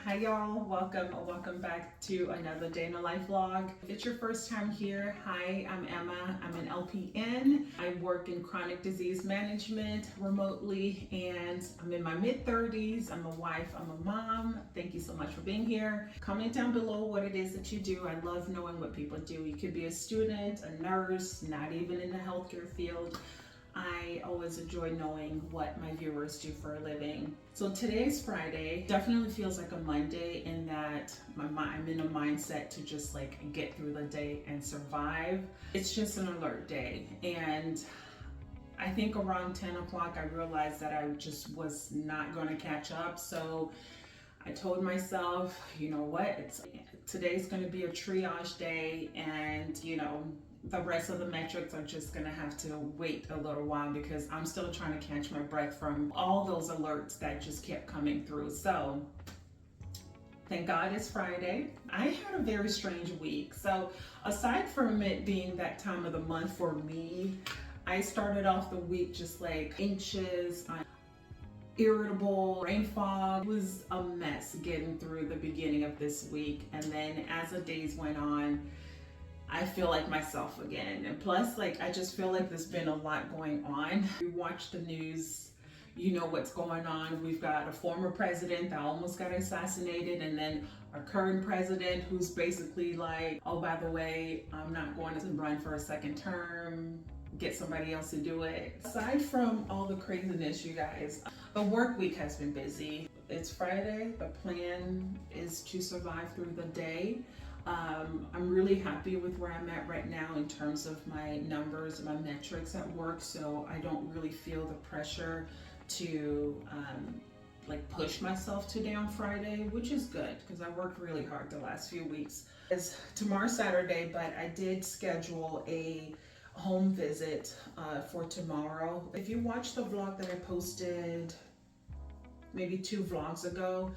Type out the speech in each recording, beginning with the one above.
Hi y'all, welcome back to another day in the life vlog. If it's your first time here, hi, I'm Emma. I'm an LPN. I work in chronic disease management remotely, and I'm in my mid-30s. I'm a wife, I'm a mom. Thank you so much for being here. Comment down below what it is that you do. I love knowing what people do. You could be a student, a nurse, not even in the healthcare field. I always enjoy knowing what my viewers do for a living. So today's Friday. Definitely feels like a Monday in that I'm in a mindset to just like get through the day and survive. It's just an alert day. And I think around 10 o'clock, I realized that I just was not going to catch up. So I told myself, you know what, today's going to be a triage day, and the rest of the metrics are just gonna have to wait a little while because I'm still trying to catch my breath from all those alerts that just kept coming through. So thank God it's Friday. I had a very strange week. So aside from it being that time of the month for me, I started off the week just like anxious, irritable, brain fog. It was a mess getting through the beginning of this week. And then as the days went on, I feel like myself again. And plus, like, I just feel like there's been a lot going on. You watch the news, you know what's going on. We've got a former president that almost got assassinated, and then our current president who's basically like, oh, by the way, I'm not going to run for a second term, get somebody else to do it. Aside from all the craziness, you guys, the work week has been busy. It's Friday. The plan is to survive through the day. I'm really happy with where I'm at right now in terms of my numbers and my metrics at work, so I don't really feel the pressure to like push myself today on Friday, which is good because I worked really hard the last few weeks. It's tomorrow's Saturday, but I did schedule a home visit for tomorrow. If you watched the vlog that I posted maybe 2 vlogs ago,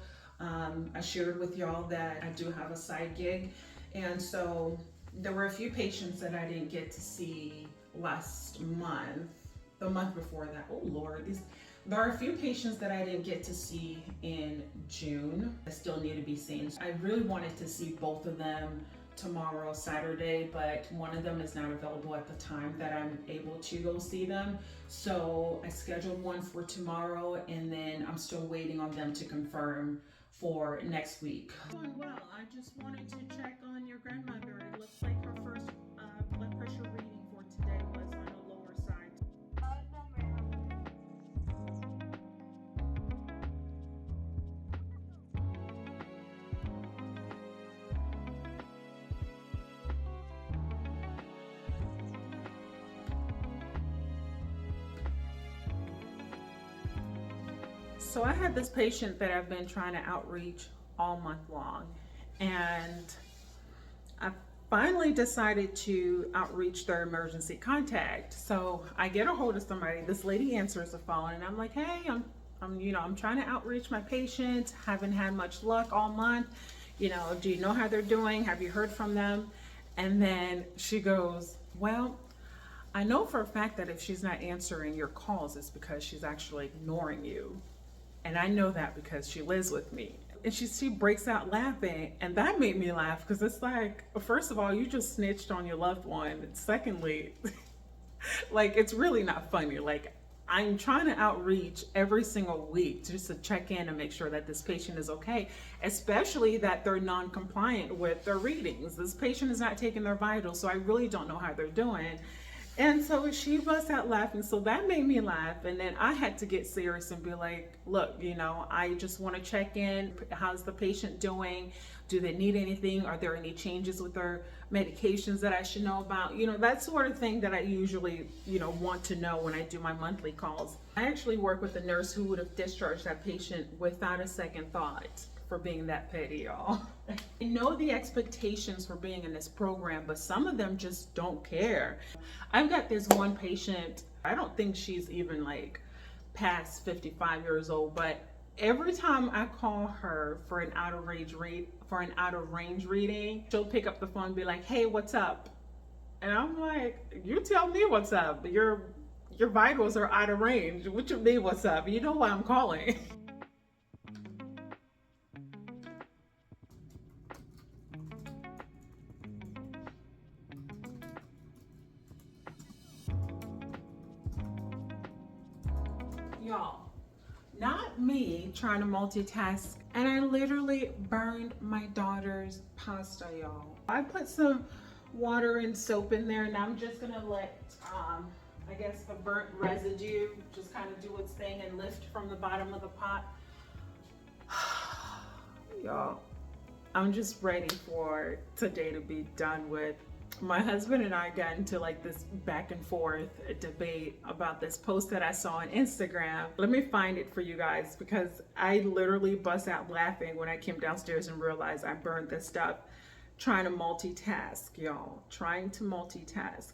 I shared with y'all that I do have a side gig, and so there were a few patients that I didn't get to see last month, the month before that. Oh Lord, there are a few patients that I didn't get to see in June that still need to be seen. I really wanted to see both of them tomorrow, Saturday, but one of them is not available at the time that I'm able to go see them. So I scheduled one for tomorrow, and then I'm still waiting on them to confirm for next week. Doing well. I just wanted to check on your grandmother. It looks like her first blood pressure reading for today was on the lower side. So I had this patient that I've been trying to outreach all month long, and I finally decided to outreach their emergency contact. So I get a hold of somebody. This lady answers the phone, and I'm like, hey, I'm trying to outreach my patient. Haven't had much luck all month. Do you know how they're doing? Have you heard from them? And then she goes, well, I know for a fact that if she's not answering your calls, it's because she's actually ignoring you. And I know that because she lives with me. And she breaks out laughing, and that made me laugh because it's like, first of all, you just snitched on your loved one. And secondly, like, it's really not funny. Like, I'm trying to outreach every single week just to check in and make sure that this patient is okay, especially that they're non-compliant with their readings. This patient is not taking their vitals, so I really don't know how they're doing. And so she busts out laughing, so that made me laugh. And then I had to get serious and be like, look, I just want to check in. How's the patient doing? Do they need anything? Are there any changes with their medications that I should know about? That sort of thing that I usually, want to know when I do my monthly calls. I actually work with a nurse who would have discharged that patient without a second thought for being that petty, y'all. I know the expectations for being in this program, but some of them just don't care. I've got this one patient, I don't think she's even like past 55 years old, but every time I call her for an out of range reading, she'll pick up the phone and be like, hey, what's up? And I'm like, you tell me what's up. Your vitals are out of range. What you mean what's up? You know why I'm calling. Y'all, not me trying to multitask, and I literally burned my daughter's pasta, y'all. I put some water and soap in there, and I'm just gonna let I guess the burnt residue just kind of do its thing and lift from the bottom of the pot. Y'all, I'm just ready for today to be done with. My husband and I got into like this back and forth debate about this post that I saw on Instagram. Let me find it for you guys, because I literally bust out laughing when I came downstairs and realized I burned this stuff trying to multitask, y'all. Trying to multitask.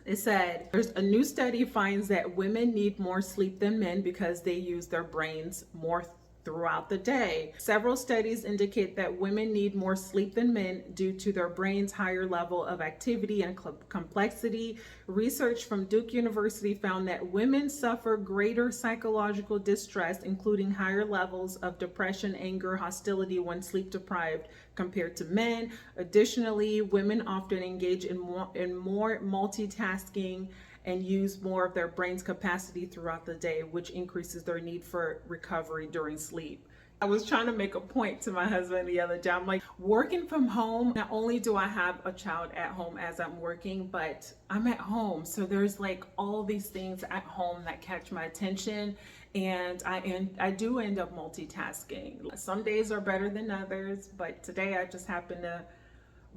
It said, there's a new study finds that women need more sleep than men because they use their brains more throughout the day. Several studies indicate that women need more sleep than men due to their brain's higher level of activity and complexity. Research from Duke University found that women suffer greater psychological distress, including higher levels of depression, anger, hostility when sleep deprived compared to men. Additionally, women often engage in more multitasking and use more of their brain's capacity throughout the day, which increases their need for recovery during sleep. I was trying to make a point to my husband the other day. I'm like, working from home, not only do I have a child at home as I'm working, but I'm at home. So there's like all these things at home that catch my attention. And I do end up multitasking. Some days are better than others, but today I just happened to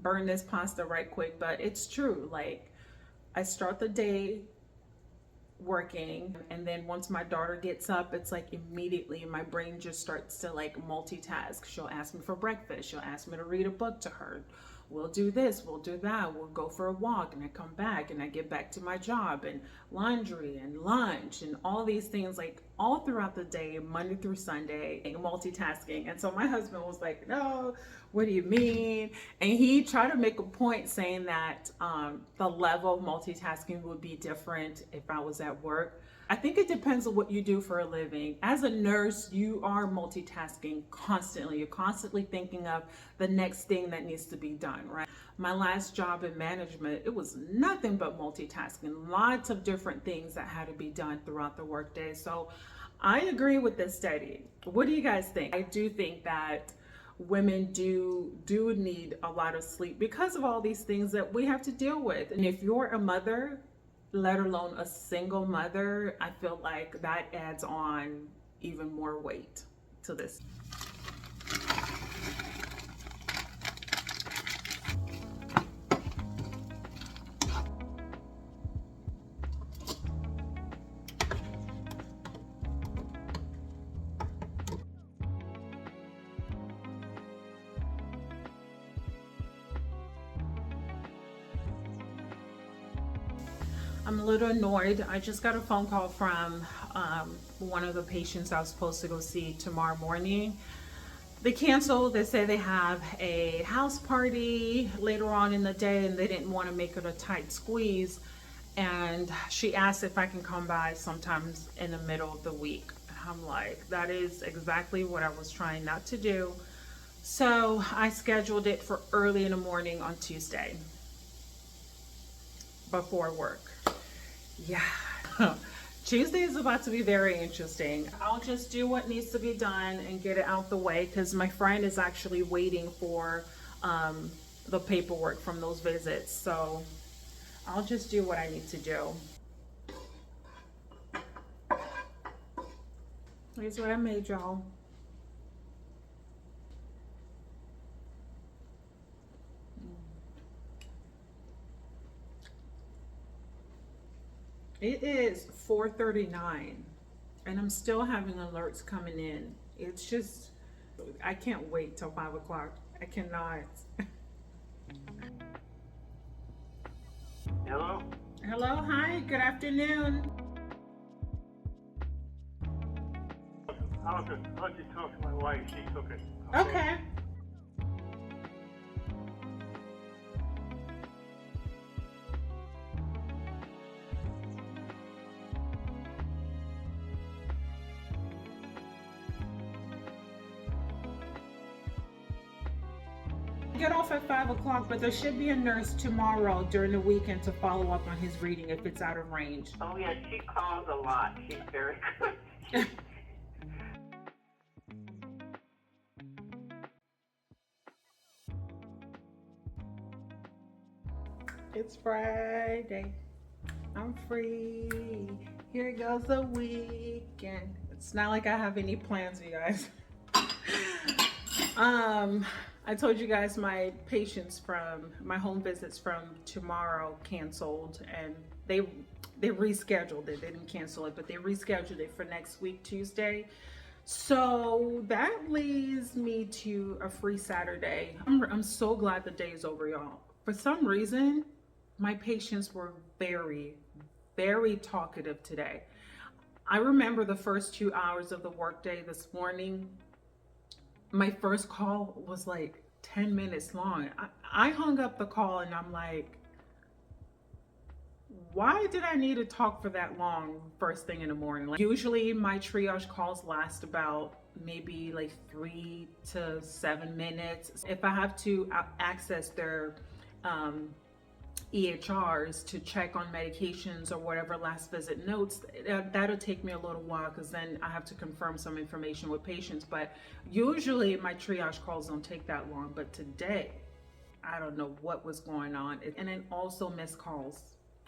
burn this pasta right quick. But it's true, like, I start the day working, and then once my daughter gets up, it's like immediately my brain just starts to like multitask. She'll ask me for breakfast, she'll ask me to read a book to her, we'll do this, we'll do that, we'll go for a walk, and I come back and I get back to my job and laundry and lunch and all these things, like all throughout the day, Monday through Sunday, multitasking. And so my husband was like, no, what do you mean? And he tried to make a point saying that the level of multitasking would be different if I was at work. I think it depends on what you do for a living. As a nurse, you are multitasking constantly. You're constantly thinking of the next thing that needs to be done, right? My last job in management, it was nothing but multitasking. Lots of different things that had to be done throughout the workday. So I agree with this study. What do you guys think? I do think that women do need a lot of sleep because of all these things that we have to deal with. And if you're a mother, let alone a single mother, I feel like that adds on even more weight to this. I'm a little annoyed. I just got a phone call from one of the patients I was supposed to go see tomorrow morning. They canceled. They say they have a house party later on in the day and they didn't want to make it a tight squeeze. And she asked if I can come by sometimes in the middle of the week. And I'm like, that is exactly what I was trying not to do. So I scheduled it for early in the morning on Tuesday before work. Yeah. Tuesday is about to be very interesting. I'll just do what needs to be done and get it out the way, because my friend is actually waiting for the paperwork from those visits. So I'll just do what I need to do. Here's what I made, y'all. It is 4:39 and I'm still having alerts coming in. It's just, I can't wait till 5 o'clock. I cannot. Hello? Hello, hi, good afternoon. I'll just talk to my wife. She took it. Okay. Get off at 5 o'clock, but there should be a nurse tomorrow during the weekend to follow up on his reading if it's out of range. Oh yeah, she calls a lot. She's very good. It's Friday. I'm free. Here goes the weekend. It's not like I have any plans, you guys. I told you guys my patients from my home visits from tomorrow canceled, and they rescheduled it. They didn't cancel it, but they rescheduled it for next week, Tuesday. So that leads me to a free Saturday. I'm so glad the day is over, y'all. For some reason, my patients were very, very talkative today. I remember the first 2 hours of the workday this morning. My first call was like 10 minutes long. I hung up the call and I'm like, why did I need to talk for that long first thing in the morning? Like, usually my triage calls last about maybe like 3 to 7 minutes. If I have to access their EHRs to check on medications or whatever last visit notes, that'll take me a little while because then I have to confirm some information with patients. But usually my triage calls don't take that long, but today I don't know what was going on. And then also missed calls.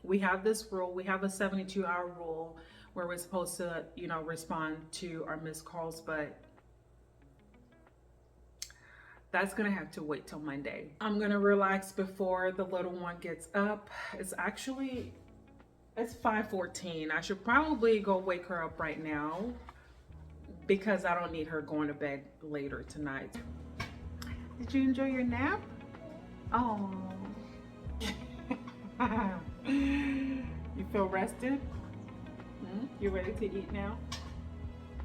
We have this rule, we have a 72-hour rule where we're supposed to, respond to our missed calls, but that's gonna have to wait till Monday. I'm gonna relax before the little one gets up. It's 5:14. I should probably go wake her up right now because I don't need her going to bed later tonight. Did you enjoy your nap? Oh. You feel rested? You ready to eat now?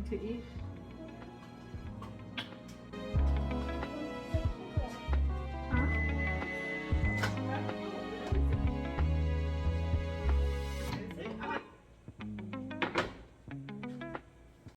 To eat?